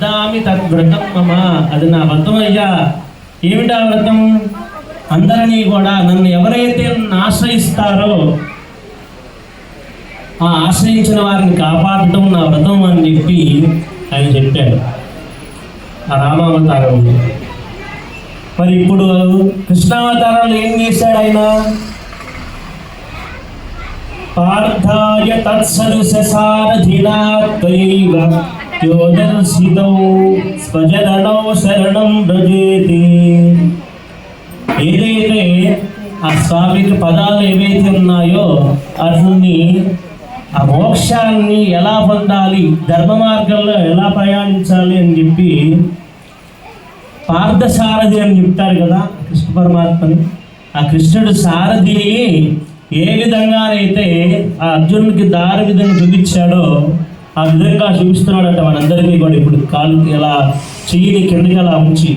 దామి తద్వ్రతం మమ, అది నా వ్రతం అయ్యా. ఏమిటా వ్రతం? అందరినీ కూడా నన్ను ఎవరైతే ఆశ్రయిస్తారో ఆ ఆశ్రయించిన వారిని కాపాడటం నా వ్రతం అని చెప్పి ఆయన చెప్పాడు ఆ రామావతారంలో. మరి ఇప్పుడు కృష్ణావతారంలో ఏం చేశాడు ఆయన? పార్థాయ తత్సదృశసారథినా త్వయైవ యోదర్శితౌ స్వజనౌ శరణం భజేతి. ఏదైతే ఆ స్వామికి పదాలు ఏవైతే ఉన్నాయో అతన్ని ఆ మోక్షాన్ని ఎలా పొందాలి, ధర్మ మార్గంలో ఎలా ప్రయాణించాలి అని చెప్పి పార్థసారథి అని చెప్తారు కదా కృష్ణ పరమాత్మని. ఆ కృష్ణుడు సారథిని ఏ విధంగానైతే ఆ అర్జునుడికి దారి విధంగా చూపించాడో ఆ విధంగా చూపిస్తున్నాడట మనందరికీ కూడా. ఇప్పుడు కాలుకి ఎలా చెయ్యిని కిందకి అలా ఉంచి